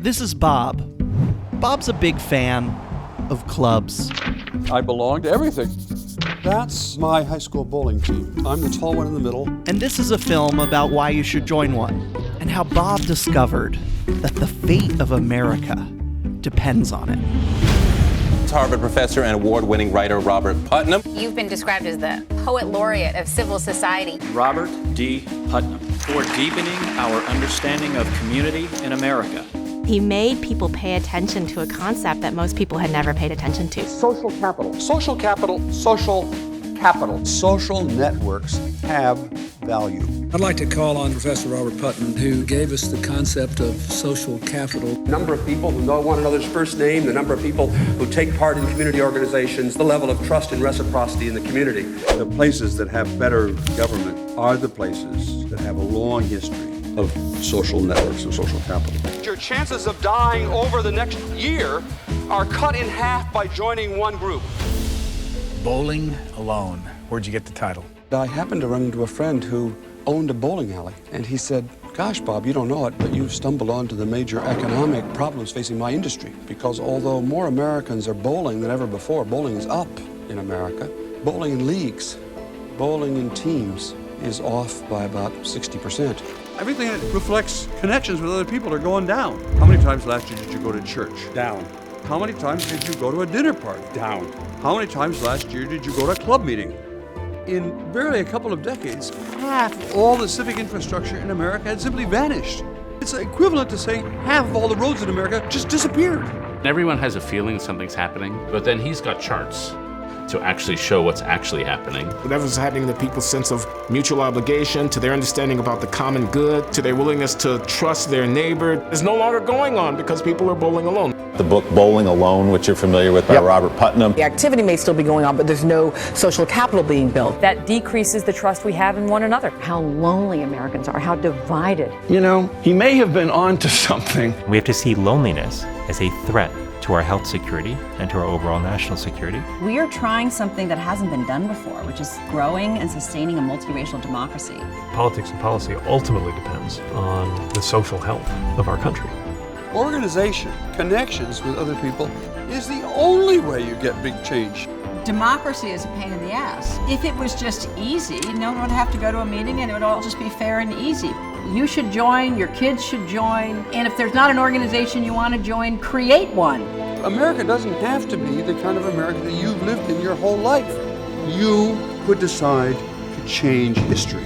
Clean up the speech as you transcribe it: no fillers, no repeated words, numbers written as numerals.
This is Bob. Bob's a big fan of clubs. I belong to everything. That's my high school bowling team. I'm the tall one in the middle. And this is a film about why you should join one, and how Bob discovered that the fate of America depends on it. Harvard professor and award-winning writer Robert Putnam. You've been described as the poet laureate of civil society. Robert D. Putnam, for deepening our understanding of community in America. He made people pay attention to a concept that most people had never paid attention to. Social capital. Social capital. Social capital. Social networks have value. I'd like to call on Professor Robert Putnam, who gave us the concept of social capital. The number of people who know one another's first name, the number of people who take part in community organizations, the level of trust and reciprocity in the community. The places that have better government are the places that have a long history of social networks and social capital. Your chances of dying over the next year are cut in half by joining one group. Bowling Alone. Where'd you get the title? I happened to run into a friend who owned a bowling alley, and he said, "Gosh, Bob, you don't know it, but you've stumbled onto the major economic problems facing my industry, because although more Americans are bowling than ever before, bowling is up in America. Bowling in leagues, bowling in teams is off by about 60%. Everything that reflects connections with other people are going down. How many times last year did you go to church? Down. How many times did you go to a dinner party? Down. How many times last year did you go to a club meeting? In barely a couple of decades, half all the civic infrastructure in America had simply vanished. It's equivalent to saying half of all the roads in America just disappeared. Everyone has a feeling something's happening, but then he's got charts to actually show what's actually happening. Whatever's happening to people's sense of mutual obligation, to their understanding about the common good, to their willingness to trust their neighbor, is no longer going on because people are bowling alone. The book Bowling Alone, which you're familiar with by Robert Putnam. The activity may still be going on, but there's no social capital being built. That decreases the trust we have in one another. How lonely Americans are, how divided. You know, he may have been onto something. We have to see loneliness as a threat to our health security and to our overall national security. We are trying something that hasn't been done before, which is growing and sustaining a multiracial democracy. Politics and policy ultimately depends on the social health of our country. Organization, connections with other people, is the only way you get big change. Democracy is a pain in the ass. If it was just easy, no one would have to go to a meeting and it would all just be fair and easy. You should join, your kids should join, and if there's not an organization you want to join, create one. America doesn't have to be the kind of America that you've lived in your whole life. You could decide to change history.